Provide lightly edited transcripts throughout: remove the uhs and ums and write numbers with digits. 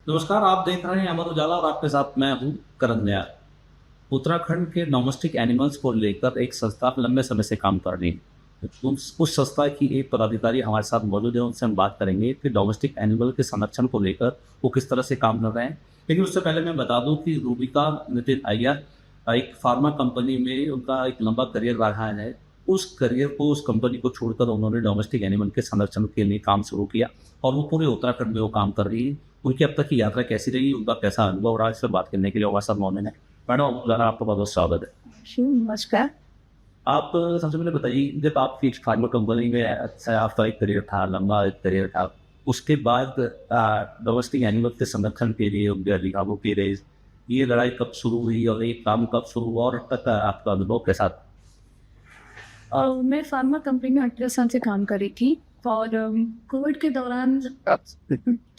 नमस्कार, आप देख रहे हैं अमर उजाला और आपके साथ मैं हूँ करण दयाल। उत्तराखंड के डोमेस्टिक एनिमल्स को लेकर एक संस्था लंबे समय से काम कर रही है। उस संस्था की एक पदाधिकारी हमारे साथ मौजूद है, उनसे हम बात करेंगे कि डोमेस्टिक एनिमल के संरक्षण को लेकर वो किस तरह से काम कर रहे हैं। लेकिन उससे पहले मैं बता दूं कि रूबिका नितिन अय्यर एक फार्मा कंपनी में उनका एक लंबा करियर रहा है। उस करियर को, उस कंपनी को छोड़कर उन्होंने डोमेस्टिक एनिमल के संरक्षण के लिए काम शुरू किया और वो पूरे उत्तराखंड में वो काम कर रही है। उनकी अब तक की यात्रा कैसी रही, उनका कैसा अनुभव रहा, इस पर बात करने के लिए हमारे साथ मौजूद है। मैडम, ज़रा आपका बहुत बहुत स्वागत है। जी, नमस्कार। आप सबसे पहले बताइए, जब आपकी एक फार्मा कंपनी में अच्छा आपका एक करियर था, लंबा एक करियर था, उसके बाद डोमेस्टिक एनिमल के संरक्षण के लिए उनके अधिकारों की रेस, ये लड़ाई कब शुरू हुई और ये काम कब शुरू हुआ और अब तक का आपका अनुभव कैसा था? मैं फार्मा कंपनी में 18 साल से काम कर रही थी और कोविड के दौरान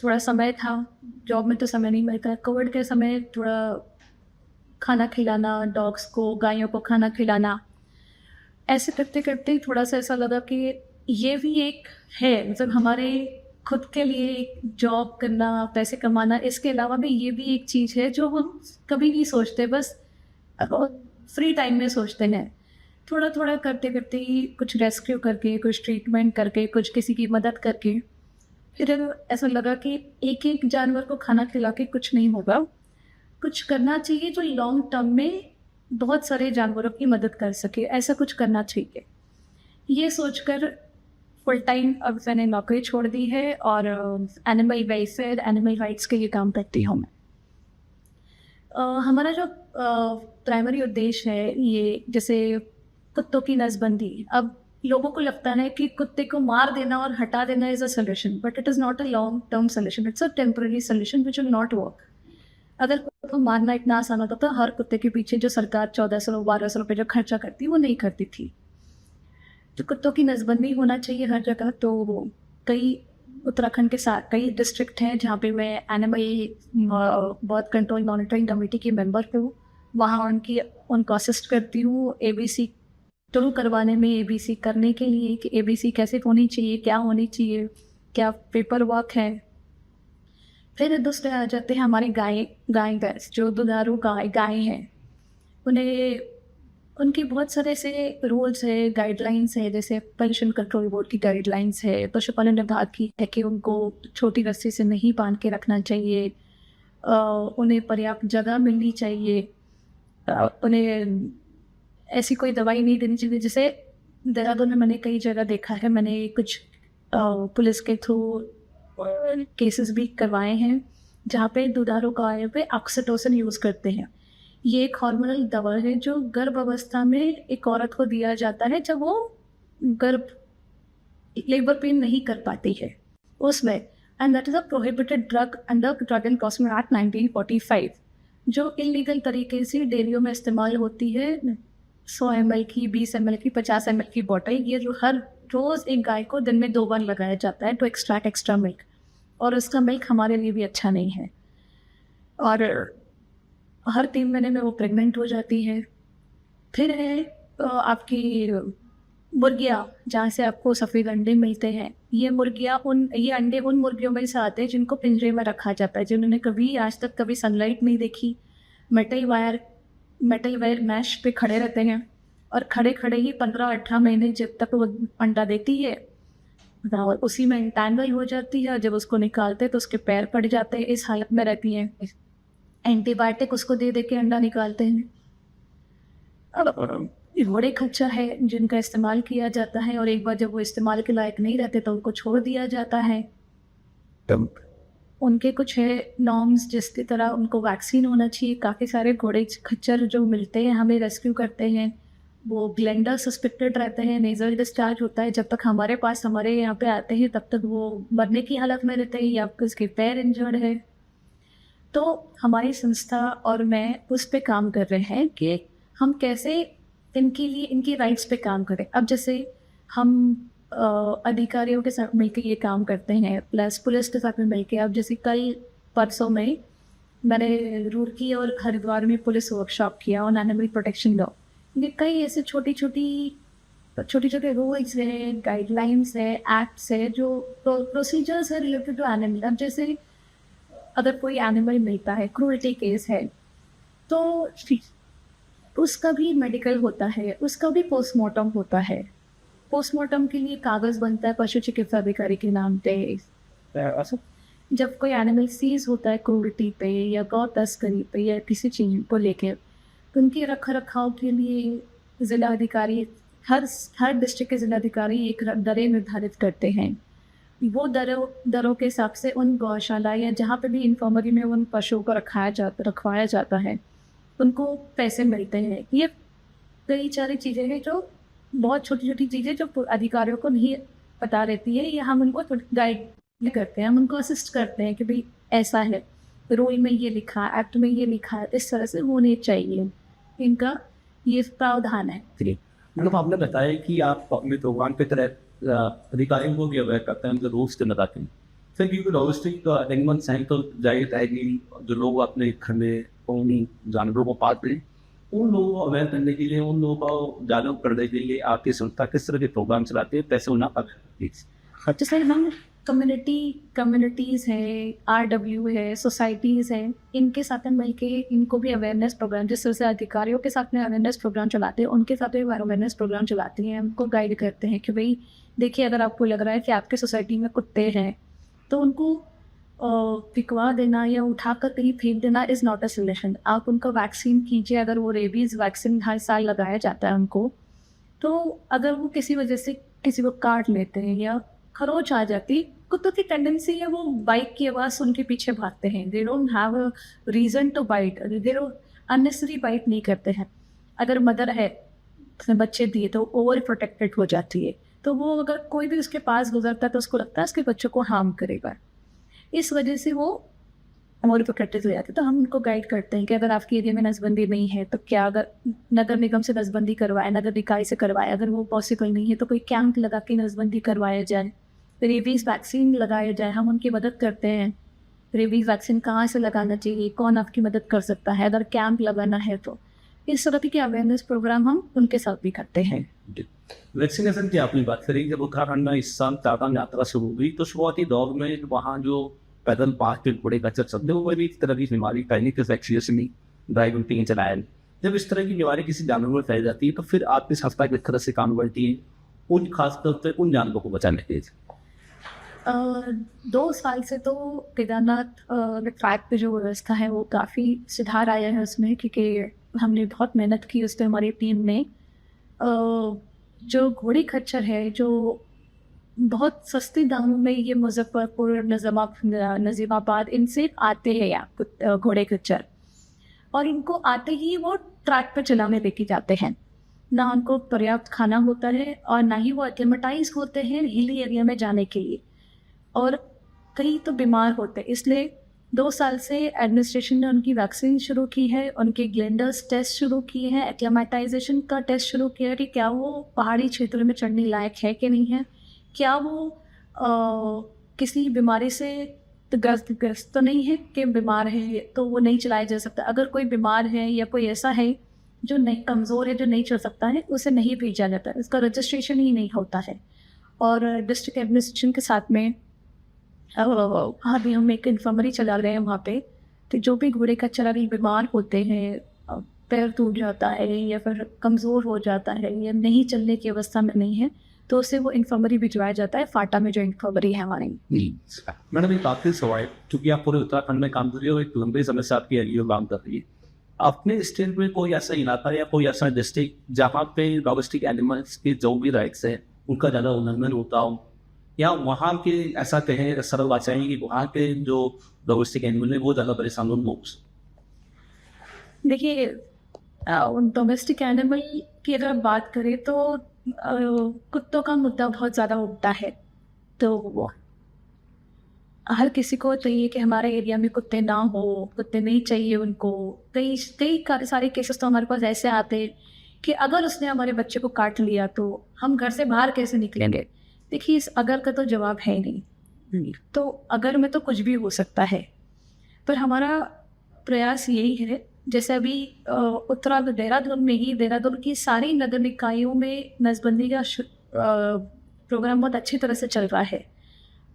थोड़ा समय था। जॉब में तो समय नहीं मिलता। कोविड के समय थोड़ा खाना खिलाना, डॉग्स को, गायों को खाना खिलाना, ऐसे करते-करते थोड़ा सा ऐसा लगा कि ये भी एक है, मतलब हमारे खुद के लिए एक जॉब करना, पैसे कमाना, इसके अलावा भी ये भी एक चीज़ है जो हम कभी नहीं सोचते, बस फ्री टाइम में सोचते हैं। थोड़ा-थोड़ा करते-करते ही कुछ रेस्क्यू करके, कुछ ट्रीटमेंट करके, कुछ किसी की मदद करके, फिर ऐसा लगा कि एक-एक जानवर को खाना खिला के कुछ नहीं होगा। कुछ करना चाहिए जो लॉन्ग टर्म में बहुत सारे जानवरों की मदद कर सके, ऐसा कुछ करना चाहिए। ये सोचकर फुल टाइम अब मैंने नौकरी छोड़ दी है और एनिमल वेलफेयर, एनिमल राइट्स के लिए काम करती हूँ मैं। हमारा जो प्राइमरी उद्देश्य है, ये जैसे कुत्तों की नसबंदी। अब लोगों को लगता है कि कुत्ते को मार देना और हटा देना is a solution, but it is not a long term solution, it's a temporary solution which will not work. अगर कुत्ते को मारना इतना आसान होता तो हर कुत्ते के पीछे जो सरकार 1400-1200 रुपये जो खर्चा करती वो नहीं करती थी। तो कुत्तों की नसबंदी होना चाहिए हर जगह। तो कई उत्तराखंड के साथ कई डिस्ट्रिक्ट हैं जहाँ पे मैं animal birth control monitoring committee की मेंबर हूँ। वहाँ उनको असिस्ट करती हूँ एबीसी शुरू करवाने में, एबीसी करने के लिए कि एबीसी कैसे होनी चाहिए, क्या होनी चाहिए, क्या पेपर वर्क है। फिर दूसरे आ जाते हैं हमारे गाय भैंस, जो दुधारू गाय हैं। उन्हें उनके बहुत सारे ऐसे रूल्स है, गाइडलाइंस है, जैसे पोल्यूशन कंट्रोल बोर्ड की गाइडलाइंस है, पशुपालन विभाग की है कि उनको छोटी रस्सी से नहीं बांध के रखना चाहिए। उन्हें पर्याप्त जगह मिलनी चाहिए। उन्हें ऐसी कोई दवाई नहीं देनी चाहिए। जैसे देहरादून में मैंने कई जगह देखा है, मैंने कुछ पुलिस के थ्रू केसेस भी करवाए हैं जहाँ पे दुधारू गायों पे ऑक्सीटोसिन यूज़ करते हैं। ये एक हार्मोनल दवा है जो गर्भ अवस्था में एक औरत को दिया जाता है जब वो गर्भ लेबर पेन नहीं कर पाती है उसमें। And that is a prohibited drug under drug and cosmetic act 1945, जो इलीगल तरीके से डेयरियों में इस्तेमाल होती है। 100 ml की, 20 ml की, 50 ml की बॉटल, ये जो हर रोज़ एक गाय को दिन में 2 बार लगाया जाता है टू एक्सट्रैक्ट एक्स्ट्रा मिल्क, और उसका मिल्क हमारे लिए भी अच्छा नहीं है। और हर 3 महीने में वो प्रेग्नेंट हो जाती है। फिर है आपकी मुर्गियाँ, जहाँ से आपको सफ़ेद अंडे मिलते हैं। ये अंडे उन मुर्गियों में से आते हैं जिनको पिंजरे में रखा जाता है, जिन्होंने कभी आज तक कभी सनलाइट नहीं देखी। Metal wire metal wire mesh पे खड़े रहते हैं और खड़े-खड़े ही 15-18 महीने जब तक वो अंडा देती है, और उसी में एंटैंगल हो जाती है। जब उसको निकालते हैं तो उसके पैर फट जाते हैं, इस हालत में रहती हैं। एंटीबायोटिक उसको दे-दे के अंडा निकालते हैं। ये बड़े खच्चर है जिनका इस्तेमाल किया जाता है, और एक बार जब वो इस्तेमाल के लायक नहीं रहते तो उनको छोड़ दिया जाता है। तब उनके कुछ है नॉर्म्स, जिसकी तरह उनको वैक्सीन होना चाहिए। काफ़ी सारे घोड़े खच्चर जो मिलते हैं हमें रेस्क्यू करते हैं, वो ग्लैंडर सस्पेक्टेड रहते हैं, नेज़ल डिस्चार्ज होता है। जब तक हमारे पास हमारे यहाँ पे आते हैं तब तक वो मरने की हालत में रहते हैं या उसके पैर इंजर्ड है। तो हमारी संस्था और मैं उस पे काम कर रहे हैं कि हम कैसे इनके लिए, इनकी राइट्स पे काम करें। अब जैसे हम अधिकारियों के साथ मिलकर ये काम करते हैं, प्लस पुलिस के साथ में मिलकर। अब जैसे कल परसों में मैंने रुड़की और हरिद्वार में पुलिस वर्कशॉप किया ऑन एनिमल प्रोटेक्शन लॉ। ये कई ऐसे छोटे-छोटे रूल्स हैं, गाइडलाइंस हैं, एक्ट्स हैं, जो प्रोसीजर्स हैं रिलेटेड टू एनिमल। अब जैसे अगर कोई एनिमल मिलता है, क्रूरटी केस है, तो उसका भी मेडिकल होता है, उसका भी पोस्टमार्टम होता है। पोस्टमार्टम के लिए कागज़ बनता है पशु चिकित्सा अधिकारी के नाम पे। ऐसा जब कोई एनिमल सीज़ होता है क्रूरटी पे या गौ तस्करी पे या किसी चीज़ को लेके, तो उनके रख-रखाव के लिए ज़िलाधिकारी हर डिस्ट्रिक्ट के ज़िलाधिकारी एक दरें निर्धारित करते हैं। वो दरों के हिसाब से उन गौशाला या जहाँ पे भी इन्फर्मरी में उन पशुओं को रखवाया जाता है, उनको पैसे मिलते हैं। ये कई सारी चीज़ें हैं जो बहुत छोटी-छोटी चीज़ें जो अधिकारियों को नहीं पता रहती है, या हम उनको गाइड करते हैं, हम उनको असिस्ट करते हैं कि भाई ऐसा है, रूल में ये लिखा है, एक्ट में ये लिखा है, इस तरह से होने चाहिए, इनका ये प्रावधान है। चलिए, मतलब आपने बताया कि आप अपने प्रोग्राम के तहत अधिकारियों को भी अवेयर करते हैं, उनके रूल्स के बताते हैं। फिर क्योंकि डोमेस्टिक एनिमल्स हैं तो जाहिर है कि जो लोग अपने घर में उन जानवरों को पालते हैं, उन लोगों को अवेयर करने के लिए, उन लोगों को जागरूक करने के लिए आपकी संस्था किस तरह के प्रोग्राम चलाती है, पैसे उन्हें आप जैसे हम कम्युनिटीज़ है, आरडब्ल्यू है, सोसाइटीज़ हैं, इनके साथ में मिल के इनको भी अवेयरनेस प्रोग्राम, जिस तरह से अधिकारियों के साथ में अवेयरनेस प्रोग्राम चलाते हैं, उनके साथ भी अवेयरनेस प्रोग्राम चलाते हैं। उनको गाइड करते हैं कि भाई देखिए, अगर आपको लग रहा है कि आपके सोसाइटी में कुत्ते हैं, तो उनको पिकवा देना या उठाकर कहीं फेंक देना इज़ नॉट अ सोल्यूशन। आप उनका वैक्सीन कीजिए। अगर वो रेबीज़ वैक्सीन हर साल लगाया जाता है उनको, तो अगर वो किसी वजह से किसी को काट लेते हैं या खरोच आ जाती, कुत्तों की टेंडेंसी है वो बाइक की आवाज़ सुन के पीछे भागते हैं। They don't have a reason to bite, they don't unnecessary bite नहीं करते हैं। अगर मदर है, उसने बच्चे दिए तो ओवर प्रोटेक्टेड हो जाती है, तो वो अगर कोई भी उसके पास गुजरता है तो उसको लगता है उसके बच्चों को हार्म करेगा, इस वजह से वो ओवर प्रोटेक्टेड हो जाते हैं। तो हम उनको गाइड करते हैं कि अगर आपके एरिया में नसबंदी नहीं है तो क्या, अगर नगर निगम से नसबंदी करवाए, नगर निकाय से करवाए, अगर वो पॉसिबल नहीं है तो कोई कैंप लगा के नसबंदी करवाया जाए, रेबीज़ वैक्सीन लगाया जाए। हम उनकी मदद करते हैं, रेबीज़ वैक्सीन कहाँ से लगाना चाहिए, कौन आपकी मदद कर सकता है, अगर कैंप लगाना है तो। इस तरह के अवेयरनेस प्रोग्राम हम उनके साथ भी करते हैं। वैक्सीनेशन की आपने बात करी, जब उत्तराखंड में इस साल चारधाम यात्रा शुरू हुई तो शुरुआती दौर में वहाँ जो पैदल पास के बड़े कच्चे चलते वो भी इस तरह की बीमारी फैलनी थी, वैक्सीनेशन नहीं, ड्राइव रूटीन चलाया। जब इस तरह की बीमारी किसी जानवर में फैल जाती है तो फिर आपकी संस्था किस तरह से काम करती है उन खासतौर पर उन जानवरों को बचाने के लिए? 2 साल से तो केदारनाथ ट्रैक पे जो व्यवस्था है वो काफ़ी सुधार आया है उसमें, क्योंकि हमने बहुत मेहनत की उस पर हमारी टीम ने। जो घोड़ी खच्चर है जो बहुत सस्ते दामों में ये मुजफ्फरपुर, नज़ीमाबाद इनसे आते हैं यहाँ घोड़े खच्चर, और इनको आते ही वो ट्रैक पर चलाने लेके जाते हैं। ना उनको पर्याप्त खाना होता है और ना ही वो एक्लेमेटाइज होते हैं हिली एरिया में जाने के लिए, और कई तो बीमार होते हैं। इसलिए 2 साल से एडमिनिस्ट्रेशन ने उनकी वैक्सीन शुरू की है, उनके ग्लेंडर्स टेस्ट शुरू किए हैं, एक्लेमेटाइजेशन का टेस्ट शुरू किया है कि क्या वो पहाड़ी क्षेत्रों में चढ़ने लायक है कि नहीं है, क्या वो किसी बीमारी से ग्रस्त तो नहीं है कि बीमार है तो वो नहीं चलाया जा सकता। अगर कोई बीमार है या कोई ऐसा है जो नहीं, कमज़ोर है, जो नहीं चल सकता है, उसे नहीं भेजा जाता, इसका रजिस्ट्रेशन ही नहीं होता है। और डिस्ट्रिक्ट एडमिनिस्ट्रेशन के साथ में वहाँ भी हम एक इन्फर्मरी चला रहे हैं वहाँ पे, तो जो भी घोड़े का चला भी बीमार होते हैं, पैर टूट जाता है या फिर कमज़ोर हो जाता है या नहीं चलने की अवस्था में नहीं है, तो उसे वो इन्फर्मरी भिजवाया जाता है फाटा में, जो इन्फर्मरी है हमारी। मैडम एक आखिरी सवाल, क्योंकि आप पूरे उत्तराखंड में काम कर रही हो, एक लंबे समय से आपकी एरियो काम कर रही है, अपने स्टेट में कोई ऐसा इलाका या कोई ऐसा डिस्ट्रिक्ट जहाँ पे डोमेस्टिक एनिमल्स के जो भी राइट्स है उनका ज़्यादा उल्लंघन होता हो, या वहाँ के ऐसा कहें सरल भाषाएं कि वहाँ के जो डोमेस्टिक एनिमल है वो ज़्यादा परेशान हो? देखिए, डोमेस्टिक एनिमल की अगर बात करें तो कुत्तों का मुद्दा बहुत ज़्यादा उठता है। तो हर किसी को चाहिए कि हमारे एरिया में कुत्ते ना हो, कुत्ते नहीं चाहिए उनको। कई सारे केसेस तो हमारे पास ऐसे आते हैं कि अगर उसने हमारे बच्चे को काट लिया तो हम घर से बाहर कैसे निकलेंगे। देखिए, इस अगर का तो जवाब है नहीं, तो अगर में तो कुछ भी हो सकता है, पर हमारा प्रयास यही है, जैसे अभी देहरादून में ही, देहरादून की सारी नगर निकायों में नसबंदी का प्रोग्राम बहुत अच्छी तरह से चल रहा है।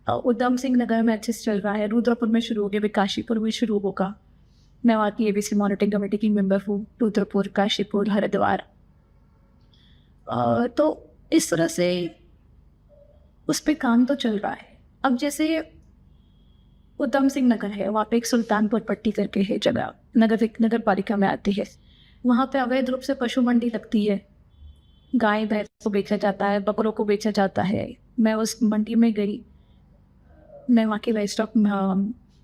उधम सिंह नगर में अच्छे से चल रहा है, रुद्रपुर में शुरू हो गया, काशीपुर में शुरू होगा। मैं वहाँ की एबीसी मॉनिटरिंग कमेटी की मेंबर हूँ, रुद्रपुर, काशीपुर, हरिद्वार। तो इस तरह से उस पे काम तो चल रहा है। अब जैसे उधम सिंह नगर है, वहाँ पे एक सुल्तानपुर पट्टी करके है जगह, नगर पालिका में आती है। वहाँ पे अवैध रूप से पशु मंडी लगती है, गाय भैंस को बेचा जाता है, बकरों को बेचा जाता है। मैं उस मंडी में गई, मैं वहाँ की life stock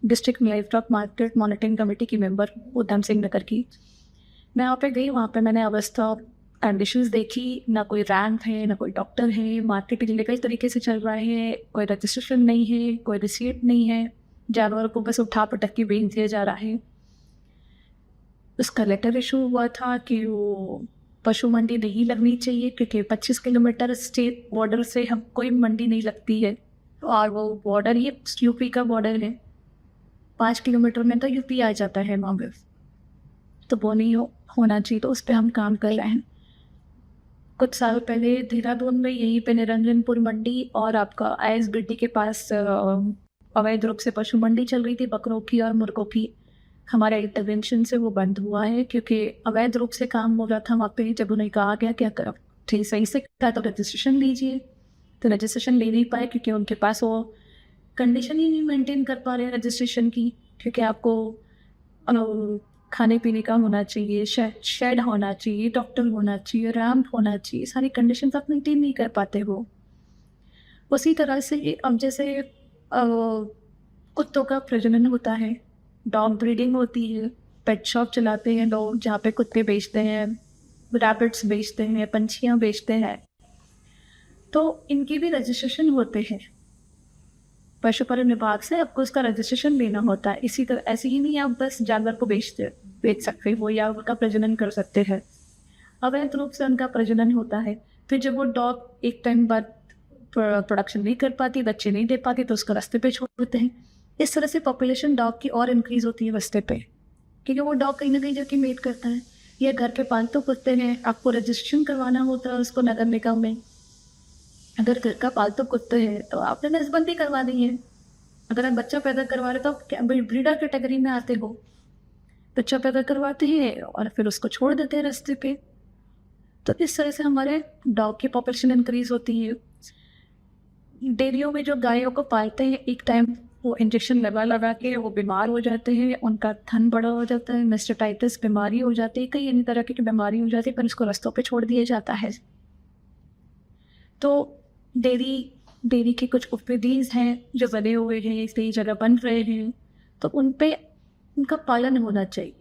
district life stock market monitoring committee की मेंबर उधम सिंह नगर की। मैं वहाँ पे गई, वहाँ पे मैंने अवस्था कंडीशंस देखी, ना कोई रैंक है, ना कोई डॉक्टर है, मार्केट इलीगल तरीके से चल रहा है, कोई रजिस्ट्रेशन नहीं है, कोई रिसीट नहीं है, जानवरों को बस उठा पटक के बेच दिया जा रहा है। उसका लेटर इशू हुआ था कि वो पशु मंडी नहीं लगनी चाहिए, क्योंकि 25 किलोमीटर स्टेट बॉर्डर से हम कोई मंडी नहीं लगती है, और वो बॉर्डर ये यूपी का बॉर्डर है, 5 किलोमीटर में तो यूपी आ जाता है वहाँ पे, तो वो नहीं होना चाहिए। तो उस पर हम काम कर रहे हैं। कुछ साल पहले देहरादून में यहीं पे निरंजनपुर मंडी और आपका ISBT के पास अवैध रूप से पशु मंडी चल रही थी, बकरों की और मुर्गों की। हमारे इंटरवेंशन से वो बंद हुआ है, क्योंकि अवैध रूप से काम हो रहा था वहाँ पे। जब उन्हें कहा गया क्या कर ठीक सही से था तो रजिस्ट्रेशन लीजिए, तो रजिस्ट्रेशन ले नहीं पाए, क्योंकि उनके पास वो कंडीशन ही नहीं मेंटेन कर पा रहे हैं रजिस्ट्रेशन की। क्योंकि आपको खाने पीने का होना चाहिए, शेड होना चाहिए, डॉक्टर होना चाहिए, रैम्प होना चाहिए, सारी कंडीशन आप मेंटेन नहीं कर पाते हो। उसी तरह से अब जैसे कुत्तों का प्रजनन होता है, डॉग ब्रीडिंग होती है, पेट शॉप चलाते हैं लोग जहाँ पे कुत्ते बेचते हैं, रैबिट्स बेचते हैं, पंछियाँ बेचते हैं, तो इनकी भी रजिस्ट्रेशन होते हैं पशुपालन विभाग से। आपको उसका रजिस्ट्रेशन लेना होता है। इसी तरह ऐसे ही नहीं आप बस जानवर को बेच सकते हो या उनका प्रजनन कर सकते हैं। अवैध रूप से उनका प्रजनन होता है, फिर जब वो डॉग एक टाइम बाद प्रोडक्शन नहीं कर पाती, बच्चे नहीं दे पाती, तो उसको रास्ते पे छोड़ देते हैं। इस तरह से पॉपुलेशन डॉग की और इंक्रीज होती है रास्ते पे, क्योंकि वो डॉग कहीं ना कहीं जाके मेट करता है। ये घर पे पालतू कुत्ते हैं, आपको रजिस्ट्रेशन करवाना होता है उसको नगर निगम में। अगर घर का पालतू कुत्ते हैं तो आपने नसबंदी करवा दी है। अगर आप बच्चा पैदा करवा रहे तो आप ब्रीडर कैटेगरी में आते हो। बच्चा पैदा करवाते हैं और फिर उसको छोड़ देते हैं रास्ते पे। तो इस तरह से हमारे डॉग की पॉपुलेशन इंक्रीज होती है। डेयरियों में जो गायों को पालते हैं, एक टाइम वो इंजेक्शन लगा के वो बीमार हो जाते हैं, उनका थन बड़ा हो जाता है, मेस्टेटाइटिस बीमारी हो जाती है, कई अन्य तरह की बीमारी हो जाती है, पर उसको रास्तों पे छोड़ दिया जाता है। तो डेयरी के कुछ उपविधिज हैं जो बने हुए हैं, कई जगह बन रहे हैं, तो उन पे उनका पालन होना चाहिए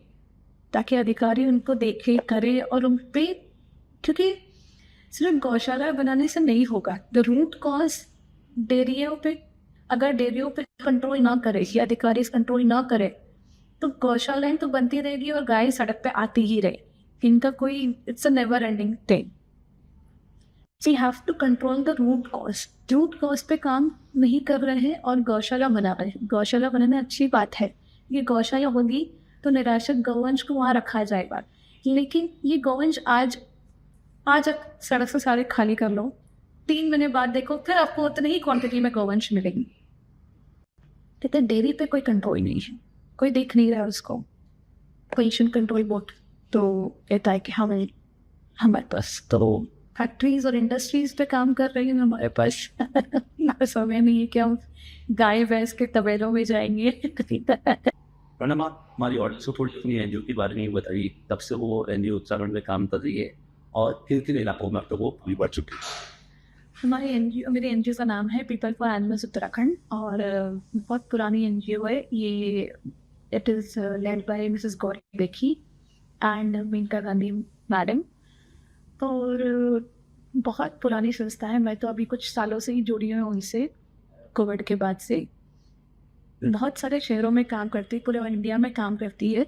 ताकि अधिकारी उनको देखे करे। और उन पे, क्योंकि सिर्फ गौशाला बनाने से नहीं होगा, द रूट कॉज डेयरियों पे, अगर डेयरियों पे कंट्रोल ना करे या अधिकारी कंट्रोल ना करे तो गौशालाएं तो बनती रहेगी और गाय सड़क पे आती ही रहे। इनका कोई, it's a never ending thing. We have to control the root cause. Root cause पे काम नहीं कर रहे हैं और गौशाला बना रहे हैं। गौशाला बनाना अच्छी बात है, ये गौशाला होगी तो निराश्रित गौवंश को वहाँ रखा जाएगा, लेकिन ये गौवंश आज सड़क से सारे खाली कर लो, 3 महीने बाद देखो फिर आपको उतनी ही क्वांटिटी में गौवंश मिलेगी। लेकिन डेयरी पे कोई कंट्रोल नहीं है, कोई देख नहीं रहा उसको। पोल्यूशन कंट्रोल बोर्ड तो कहता है कि हमारे पास तो फैक्ट्रीज और इंडस्ट्रीज पे काम कर रही हैं, हमारे पास समय नहीं है कि हम गाय भैंस के तबेलों में जाएंगे। मैडम, आप हमारी ऑडियंस को थोड़ी अपनी NGO के बारे में बताइए, तब से वो NGO उत्तराखंड में काम कर रही है और किन इलाकों में अब तक वो पूरी बढ़ चुकी है। मेरे NGO का नाम है पीपल फॉर एनिमल्स उत्तराखंड, और बहुत पुरानी NGO है ये। It is led by Mrs Gauri Bekhi and Menaka Gandhi madam, और बहुत पुरानी संस्था है। मैं तो अभी कुछ सालों से ही जुड़ी हूँ उनसे, कोविड के बाद से। बहुत सारे शहरों में काम करती है, पूरे इंडिया में काम करती है।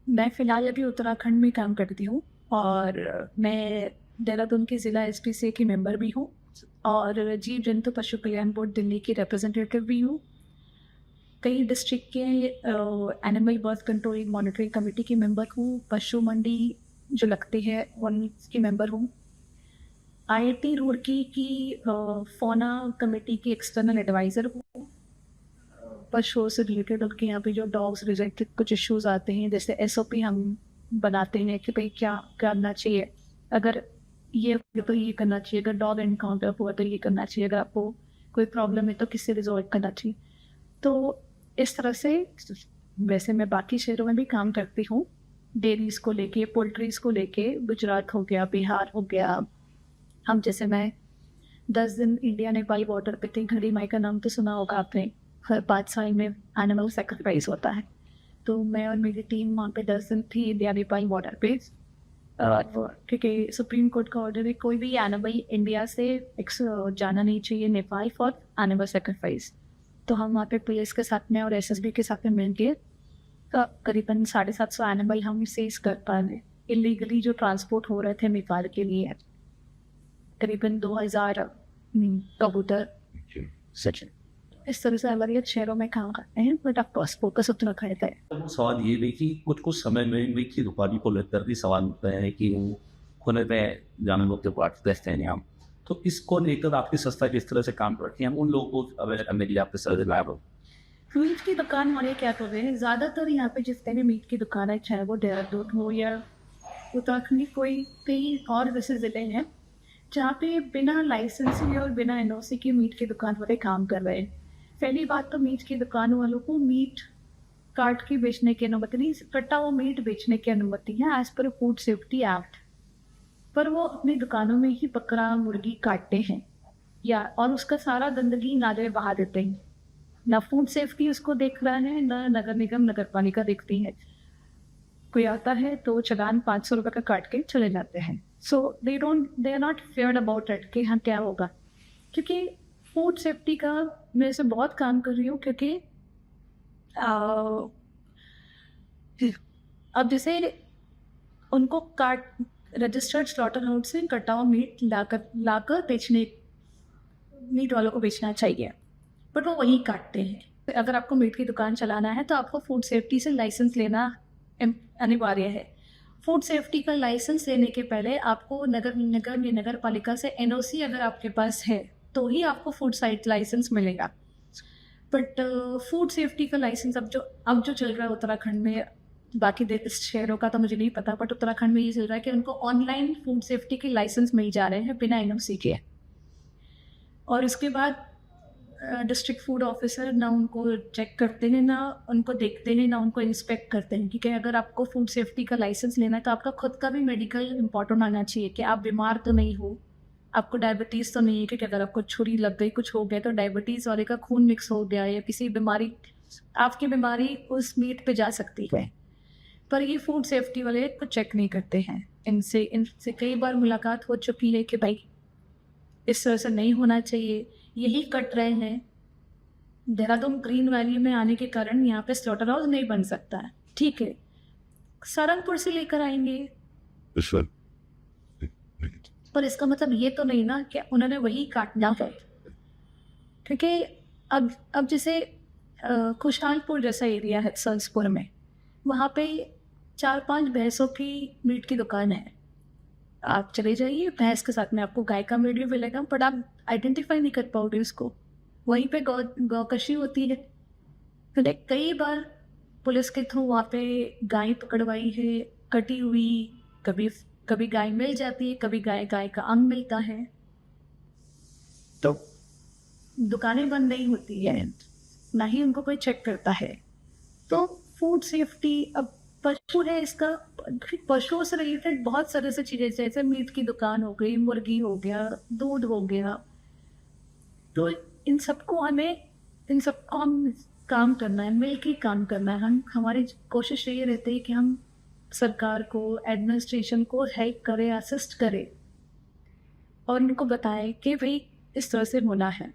मैं फ़िलहाल अभी उत्तराखंड में काम करती हूँ, और मैं देहरादून की ज़िला SPCA की मेंबर भी हूँ, और जीव जंतु पशु कल्याण बोर्ड दिल्ली की रिप्रेजेंटेटिव भी हूँ। कई डिस्ट्रिक्ट के animal birth control monitoring committee की मेंबर हूँ। पशु मंडी जो लगती है उनकी मेंबर हूँ। आईआईटी रुड़की की फोना कमेटी की एक्सटर्नल एडवाइज़र हूँ। पशुओं से रिलेटेड उनके यहाँ पे जो डॉग्स रिलेटेड कुछ इश्यूज आते हैं, जैसे एसओपी हम बनाते हैं कि भाई क्या करना चाहिए, अगर ये हो तो ये करना चाहिए, अगर डॉग एनकाउंटर हुआ तो ये करना चाहिए, अगर आपको कोई प्रॉब्लम है तो किससे रिजॉल्व करना चाहिए। तो इस तरह से वैसे मैं बाकी शहरों में भी काम करती हूँ, डेयरीज को लेके, पोल्ट्रीज को लेके। गुजरात हो गया, बिहार हो गया। हम जैसे मैं 10 दिन इंडिया नेपाल बॉर्डर पे थी। घड़ी माई का नाम तो सुना होगा आपने। हर 5 साल में एनिमल सेक्रीफाइस होता है। तो मैं और मेरी टीम वहाँ पे 10 दिन थी इंडिया नेपाल बॉर्डर पे। क्योंकि सुप्रीम कोर्ट का ऑर्डर है कोई भी एनिमल इंडिया से जाना नहीं चाहिए नेपाल फॉर एनिमल सेक्रीफाइस। तो हम वहाँ पे पुलिस के साथ में और एसएसबी के साथ में मिल के करीबन 750 एनिमल हम सीज कर पा रहे। इलीगली जो ट्रांसपोर्ट हो रहे थे नेपाल के लिए करीबन 2000 कबूतर। इस तरह से अलग अलग शहरों में काम करते हैं, बट ऑफ कोर्स फोकस उतना रहता है। तो सवाल ये भी कि कुछ कुछ समय में मीट की दुकानों को लेकर भी सवाल उठता है कि वो खुले में जानवरों के पार्ट बेचते हैं हम। तो इसको लेकर आपकी संस्था किस तरह से काम करती है? हम उन लोगों को अवेयर करने के लिए आपके सर्वे लाए हो। मीट की दुकान वाले क्या कर रहे हैं, ज़्यादातर यहाँ पे जितने भी मीट की दुकान है, चाहे वो देहरादून हो या उत्तराखंड, कोई कई और वैसे ज़िले हैं जहाँ पे बिना लाइसेंसिंग और बिना एनओसी के मीट की दुकान वाले काम कर रहे हैं। पहली बात तो मीट की दुकान वालों को मीट काट के बेचने की अनुमति नहीं, कटा हुआ मीट बेचने की अनुमति है as per food safety act. पर वो अपनी दुकानों में ही बकरा मुर्गी काटते हैं या और उसका सारा गंदगी नाले में बहा देते हैं। ना फूड सेफ्टी उसको देख रहा है, ना नगर निगम नगर पालिका देखती है। कोई आता है तो चालान 500 रुपये का काट के चले जाते हैं। So they are not fair about it कि हाँ क्या होगा। क्योंकि फूड सेफ्टी का मैं से बहुत काम कर रही हूँ, क्योंकि अब जैसे उनको काट रजिस्टर्ड स्लॉटर हाउस से कटा हुआ मीट लाकर बेचने, मीट वालों को बेचना चाहिए, बट वो वहीं काटते हैं। अगर आपको मीट की दुकान चलाना है तो आपको फूड सेफ्टी से लाइसेंस लेना अनिवार्य है। फूड सेफ्टी का लाइसेंस लेने के पहले आपको नगर पालिका से एनओसी अगर आपके पास है तो ही आपको फूड साइट लाइसेंस मिलेगा। बट फूड सेफ्टी का लाइसेंस अब जो चल रहा है उत्तराखंड में, बाकी शहरों का तो मुझे नहीं पता, बट उत्तराखंड में ये चल रहा है कि उनको ऑनलाइन फूड सेफ्टी के लाइसेंस मिल जा रहे हैं बिना एनओसी के। और उसके बाद डिस्ट्रिक्ट फूड ऑफिसर ना उनको चेक करते हैं, ना उनको देखते हैं, ना उनको इंस्पेक्ट करते हैं। क्योंकि अगर आपको फूड सेफ्टी का लाइसेंस लेना है तो आपका खुद का भी मेडिकल इम्पोर्टेंट आना चाहिए कि आप बीमार तो नहीं हो, आपको डायबिटीज़ तो नहीं है। क्योंकि अगर आपको छुरी लग गई, कुछ हो गया, तो डायबिटीज़ वाले का खून मिक्स हो गया या किसी बीमारी, आपकी बीमारी उस मीट पे जा सकती है। पर ये फूड सेफ्टी वाले को चेक नहीं करते हैं। इनसे कई बार मुलाकात हो चुकी है कि भाई इस तरह से नहीं होना चाहिए, यही कट रहे हैं। देहरादून ग्रीन वैली में आने के कारण यहाँ पे स्लॉटर हाउस नहीं बन सकता है, ठीक है, सारंगपुर से लेकर आएंगे, पर इसका मतलब ये तो नहीं ना कि उन्होंने वही काटना है। क्योंकि अब जैसे खुशहालपुर जैसा एरिया है सल्सपुर में, वहाँ पे 4-5 भैंसों की मीट की दुकान है। आप चले जाइए, भैंस के साथ में आपको गाय का मीट भी मिलेगा, बट आप आइडेंटिफाई नहीं कर पाओगे उसको। वहीं पे गौकशी होती है। तो कई बार पुलिस के थ्रू वहाँ पे गाय पकड़वाई है, कटी हुई। कभी गाय मिल जाती है, कभी गाय का अंग मिलता है, तो दुकानें बंद नहीं होती है, ना ही उनको कोई चेक करता है। तो फूड सेफ्टी, अब पशु है, इसका पशुओं से रिलेटेड बहुत सारे से चीज़ें, जैसे मीट की दुकान हो गई, मुर्गी हो गया, दूध हो गया, तो इन सबको हम काम करना है, मिल के काम करना है। हमारी कोशिश ये रहती है कि हम सरकार को, एडमिनिस्ट्रेशन को हेल्प करें, असिस्ट करें और उनको बताएं कि भाई इस तरह से होना है।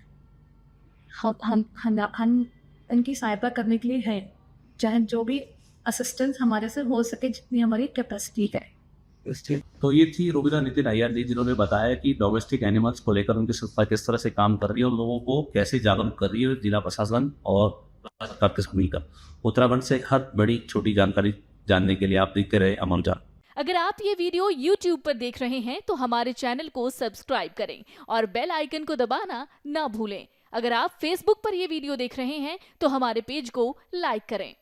हम इनकी सहायता करने के लिए हैं, चाहे जो भी असिस्टेंस हमारे से हो सके, जितनी हमारी कैपेसिटी है। तो ये थी रुबीना नितिन अय्यर जी, जिन्होंने बताया कि डोमेस्टिक एनिमल्स को लेकर उनकी संस्था किस तरह से काम कर रही है और लोगों को कैसे जागरूक कर रही है जिला प्रशासन और सरकार के मिलकर। उत्तराखंड से हर बड़ी छोटी जानकारी जानने के लिए आप देखते रहे अमर उजाला। अगर आप ये वीडियो YouTube पर देख रहे हैं तो हमारे चैनल को सब्सक्राइब करें और बेल आइकन को दबाना ना भूलें। अगर आप Facebook पर ये वीडियो देख रहे हैं तो हमारे पेज को लाइक करें।